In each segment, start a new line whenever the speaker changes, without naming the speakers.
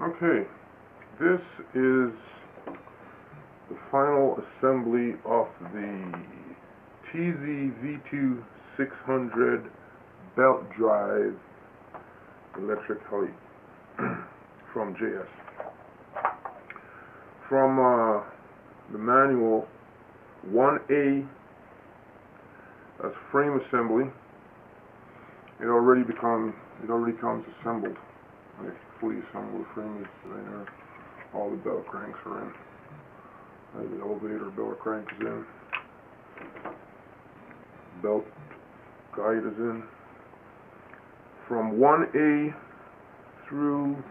Okay, this is the final assembly of the TZ V2 600 belt drive electric heli from JS. From the manual 1A, that's frame assembly. It already comes assembled. Like fully assembled frame is in there. All the belt cranks are in. The elevator belt crank is in. Belt guide is in. From 1A through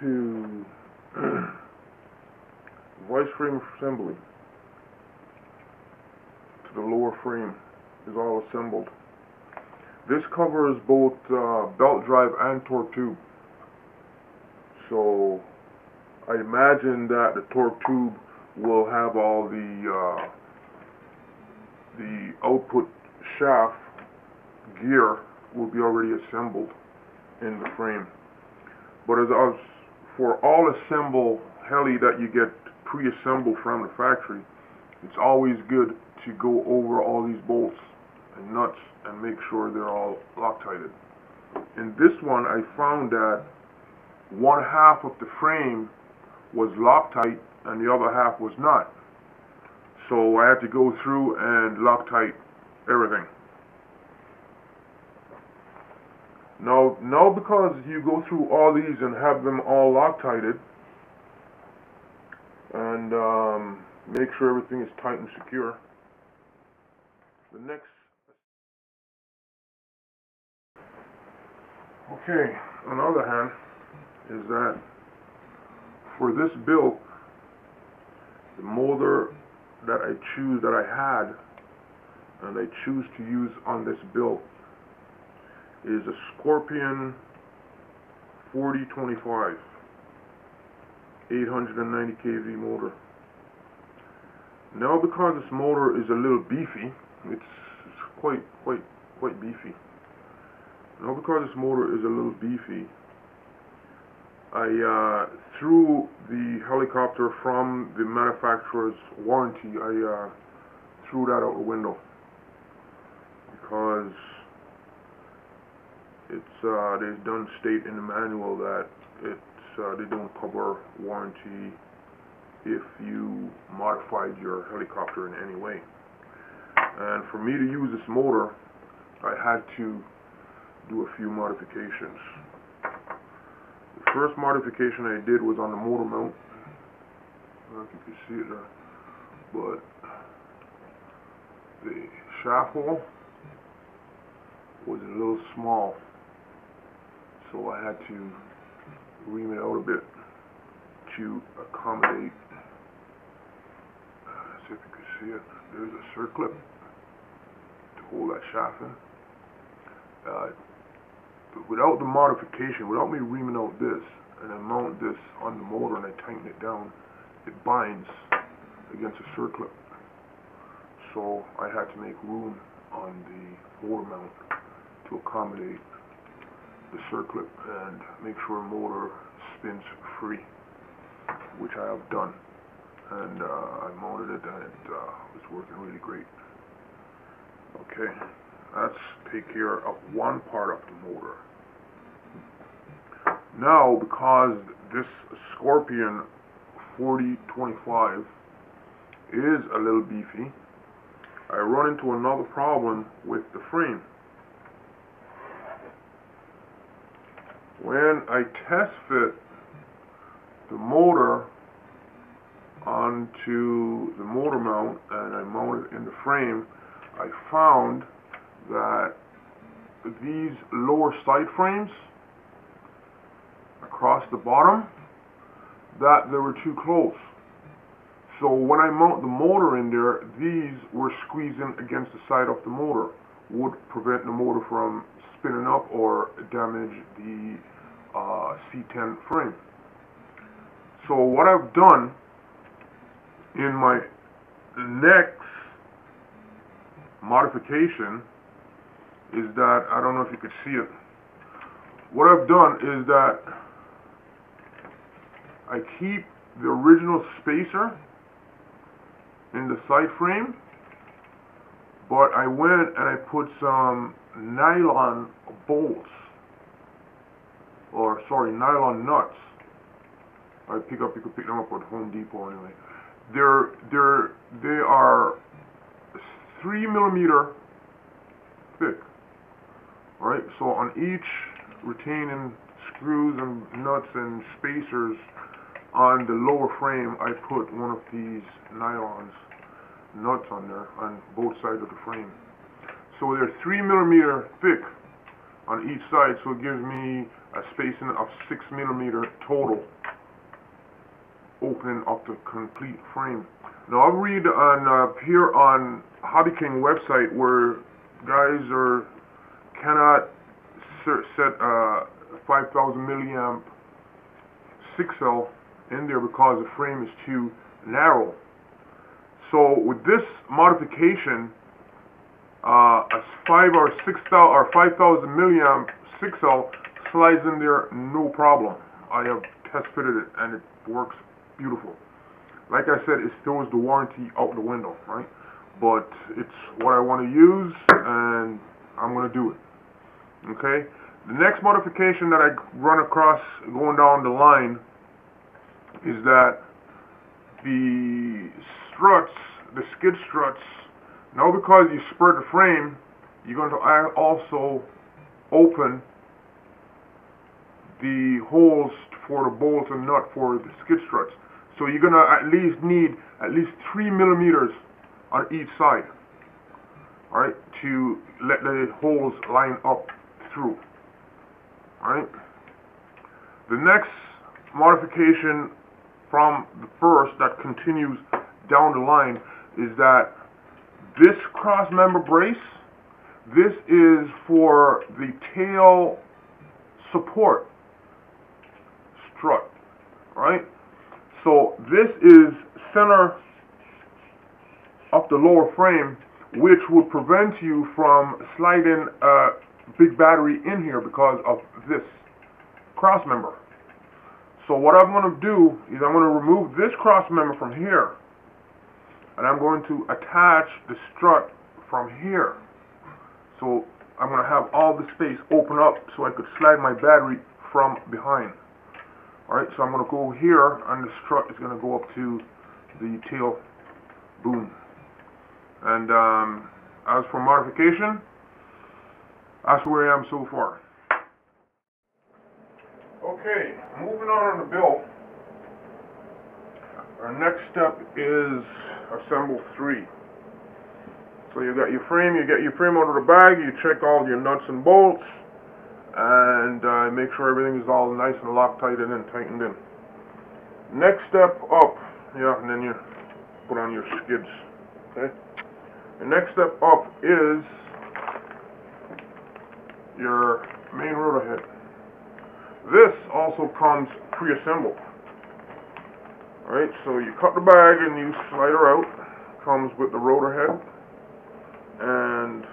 to vice frame assembly to the lower frame is all assembled. This covers both belt drive and torque tube. So I imagine that the torque tube will have all the output shaft gear will be already assembled in the frame. But as for all assemble heli that you get pre-assembled from the factory, it's always good to go over all these bolts and nuts and make sure they're all Loctited. In this one, I found that one half of the frame was Loctite and the other half was not. So I had to go through and Loctite everything. Now because you go through all these and have them all Loctited and make sure everything is tight and secure, the next. Okay, on the other hand, is that for this build, the motor that I had and I choose to use on this build is a Scorpion 4025 890 kV motor. Now because this motor is a little beefy, it's quite beefy. Now because this motor is a little beefy, I threw the helicopter from the manufacturer's warranty. I threw that out the window because they don't state in the manual that they don't cover warranty if you modified your helicopter in any way. And for me to use this motor, I had to do a few modifications. The first modification I did was on the motor mount. I don't know if you can see it there, but the shaft hole was a little small, so I had to ream it out a bit to accommodate. Let's see if you can see it. There's a circlip to hold that shaft in. But without the modification, without me reaming out this, and I mount this on the motor and I tighten it down, it binds against the circlip. So I had to make room on the motor mount to accommodate the circlip and make sure the motor spins free, which I have done. And I mounted it and it was working really great. Okay, let's take care of one part of the motor. Now, because this Scorpion 4025 is a little beefy, I run into another problem with the frame. When I test fit the motor onto the motor mount and I mount it in the frame, I found that these lower side frames across the bottom, that they were too close. So when I mount the motor in there, these were squeezing against the side of the motor, would prevent the motor from spinning up or damage the C10 frame. So what I've done in my next modification is that, I don't know if you could see it, what I've done is that I keep the original spacer in the side frame, but I went and I put some nylon bolts, or sorry, nylon nuts. You can pick them up at Home Depot anyway. They are 3mm thick. Alright, so on each retaining screws and nuts and spacers on the lower frame, I put one of these nylon nuts on there on both sides of the frame. So they're 3mm thick on each side, so it gives me a spacing of 6mm total, opening up the complete frame. Now I'll read on here on Hobby King website where guys cannot set 5,000 milliamp 6L in there because the frame is too narrow. So with this modification, a 5,000 milliamp 6L slides in there no problem. I have test fitted it and it works beautiful. Like I said, it throws the warranty out the window, right? But it's what I want to use, and I'm going to do it. Okay? The next modification that I run across going down the line is that the struts, the skid struts, now because you spread the frame, you're going to also open the holes for the bolts and nut for the skid struts. So you're going to at least need at least 3mm on each side, alright, to let the holes line up through. Alright. The next modification from the first that continues down the line is that this cross member brace, this is for the tail support strut, right? So this is center of the lower frame, which would prevent you from sliding a big battery in here because of this cross member. So what I'm going to do is I'm going to remove this cross member from here, and I'm going to attach the strut from here. So I'm going to have all the space open up so I could slide my battery from behind. Alright, so I'm going to go here, and the strut is going to go up to the tail boom. And as for modification, that's where I am so far. Okay, moving on the build. Our next step is assemble 3. So you got your frame, you get your frame out of the bag, you check all your nuts and bolts, and make sure everything is all nice and Loctite and then tightened in. Next step up, and then you put on your skids. Okay. The next step up is your main rotor head. This also comes pre-assembled. Alright, so you cut the bag and you slide her out. Comes with the rotor head. And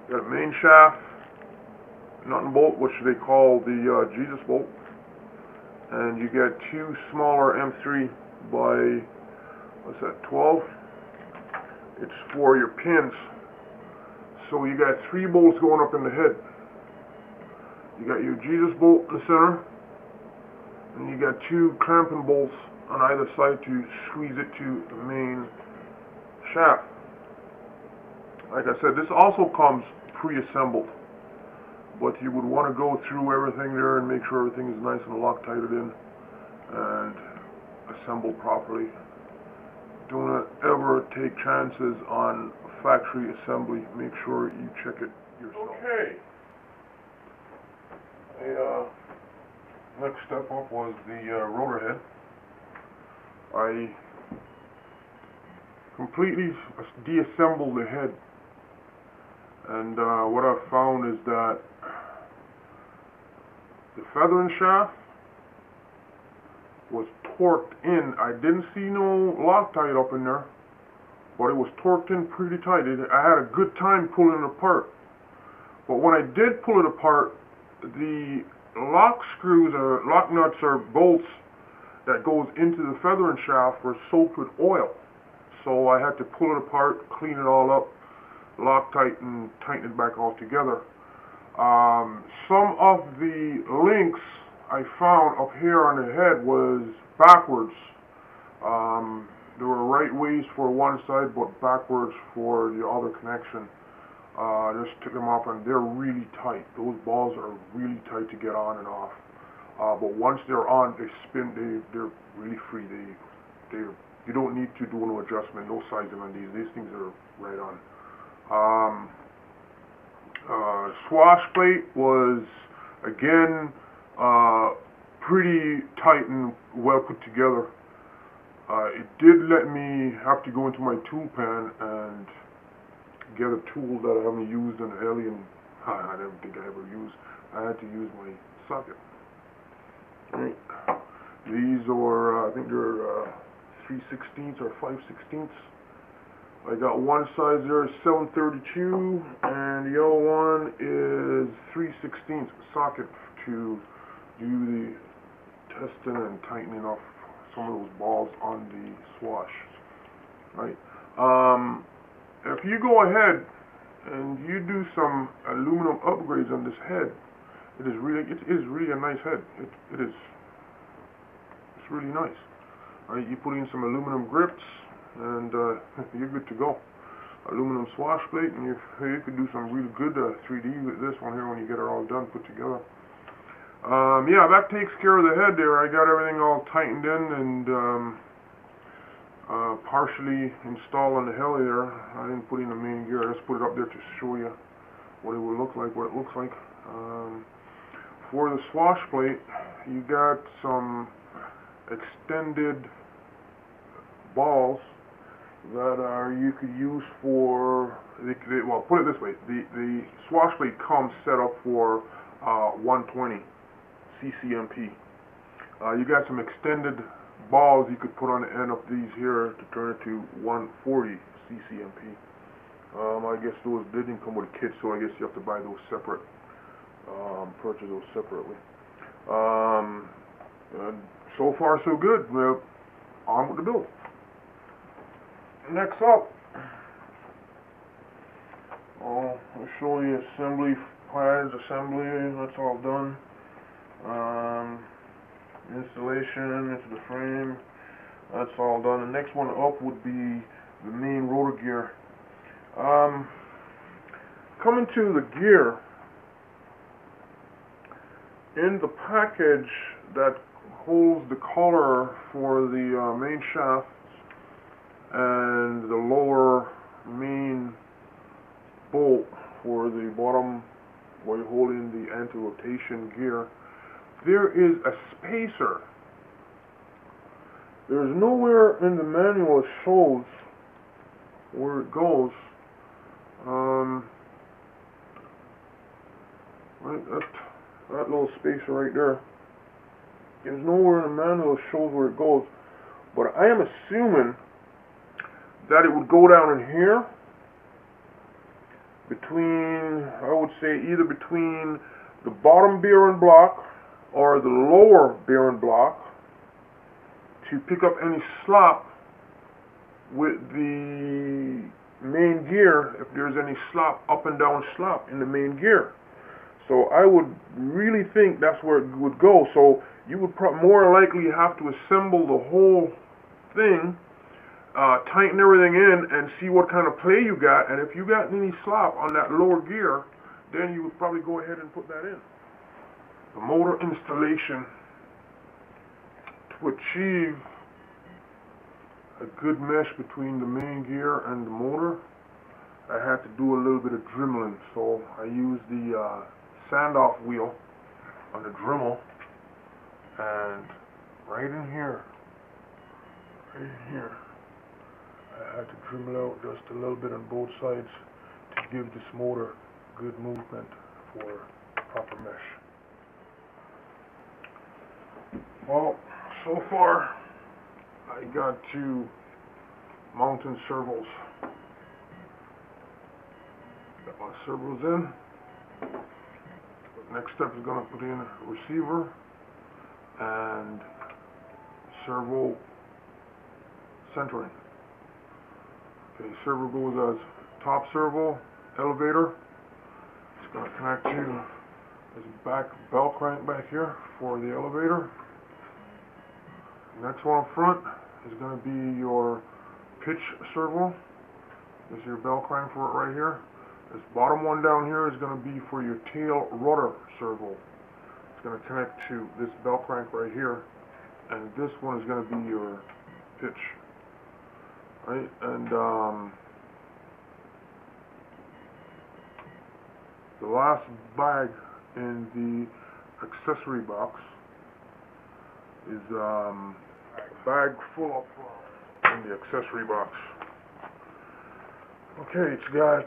got a main shaft, nut and bolt, which they call the Jesus bolt. And you get 2 smaller M3 by, what's that, 12? It's for your pins. So you got 3 bolts going up in the head. You got your Jesus bolt in the center, and you got 2 clamping bolts on either side to squeeze it to the main shaft. Like I said, this also comes pre-assembled, but you would want to go through everything there and make sure everything is nice and Loctited in and assembled properly. Do not ever take chances on factory assembly. Make sure you check it yourself. Okay. The next step up was the rotor head. I completely deassembled the head, and what I've found is that the feathering shaft was torqued in. I didn't see no Loctite up in there, but it was torqued in pretty tight. I had a good time pulling it apart. But when I did pull it apart, the lock screws or lock nuts or bolts that goes into the feathering shaft were soaked with oil. So I had to pull it apart, clean it all up, Loctite, and tighten it back all together. Some of the links I found up here on the head was backwards. There were right ways for one side, but backwards for the other connection. Just took them off, and they're really tight. Those balls are really tight to get on and off. But once they're on, they spin. They're really free. You don't need to do no adjustment, no sizing on these. These things are right on. Swash plate was again pretty tight and well put together. It did let me have to go into my tool pan and get a tool that I haven't used in a heli, and I don't think I ever used. I had to use my socket. Right. These are, I think they're 3/16 or 5/16. I got one size there is 732, and the other one is 3/16 socket to do the testing and tightening off some of those balls on the swash. Right. If you go ahead and you do some aluminum upgrades on this head, it is really a nice head. It's really nice. Right, you put in some aluminum grips, and you're good to go. Aluminum swash plate, and you could do some really good 3D with this one here when you get it all done, put together. Yeah, that takes care of the head there. I got everything all tightened in and partially installed on the heli there. I didn't put in the main gear. I just put it up there to show you what it would look like, what it looks like. For the swash plate, you got some extended balls that you could use for, well, put it this way, the swash plate comes set up for 120 CCMP. You got some extended balls you could put on the end of these here to turn it to 140 CCMP. I guess those didn't come with a kit, so I guess you have to buy those separate, purchase those separately. And so far so good. Well, on with the build. Next up, I'll show you assembly pads, that's all done. Installation into the frame, that's all done. The next one up would be the main rotor gear. Coming to the gear, in the package that holds the collar for the main shaft and the lower main bolt for the bottom where you're holding the anti-rotation gear, there is a spacer. There's nowhere in the manual that shows where it goes. Right, that little spacer right there. There's nowhere in the manual that shows where it goes, but I am assuming that it would go down in here between, I would say, either between the bottom bearing block or the lower bearing block to pick up any slop with the main gear, if there's any slop, up and down slop in the main gear. So I would really think that's where it would go. So you would more likely have to assemble the whole thing, tighten everything in, and see what kind of play you got. And if you got any slop on that lower gear, then you would probably go ahead and put that in. The motor installation, to achieve a good mesh between the main gear and the motor, I had to do a little bit of dremeling. So I used the sand-off wheel on the Dremel, and right in here, I had to Dremel out just a little bit on both sides to give this motor good movement for proper mesh. Well, so far I got 2 mountain servos my servo's in. Next step is going to put in receiver and servo centering. Okay, servo goes as top servo, elevator. It's going to connect to this back bell crank back here for the elevator. Next one up front is going to be your pitch servo. This is your bell crank for it right here. This bottom one down here is going to be for your tail rudder servo. It's going to connect to this bell crank right here, and this one is going to be your pitch. Right, and the last bag in the accessory box is a bag full up in the accessory box. Okay, it's got,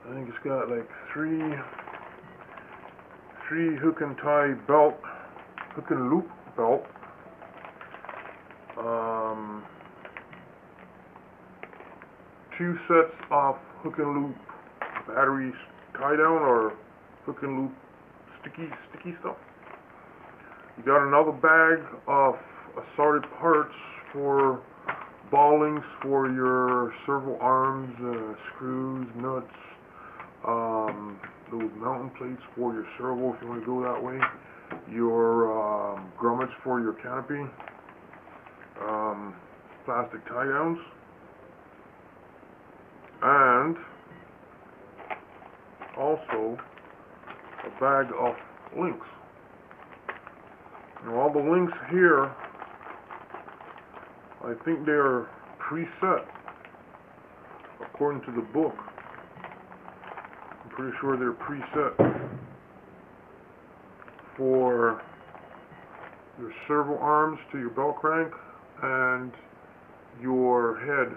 I think it's got like three hook and tie belt, hook and loop belt, 2 sets of hook and loop battery tie down or hook and loop sticky stuff. You got another bag of assorted parts for ball links for your servo arms, screws, nuts, those mounting plates for your servo if you want to go that way, your grommets for your canopy, plastic tie downs, and also a bag of links. Now all the links here, I think they are preset according to the book. I'm pretty sure they're preset for your servo arms to your bell crank and your head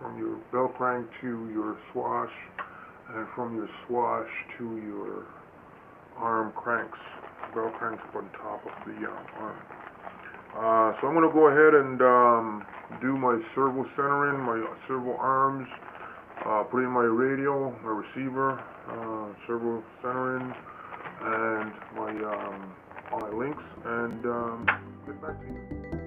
from your bell crank to your swash, and from your swash to your arm cranks, bell cranks on top of the arm. So I'm going to go ahead and do my servo centering, my servo arms, put in my radio, my receiver, servo centering, and my all my links, and get back to you.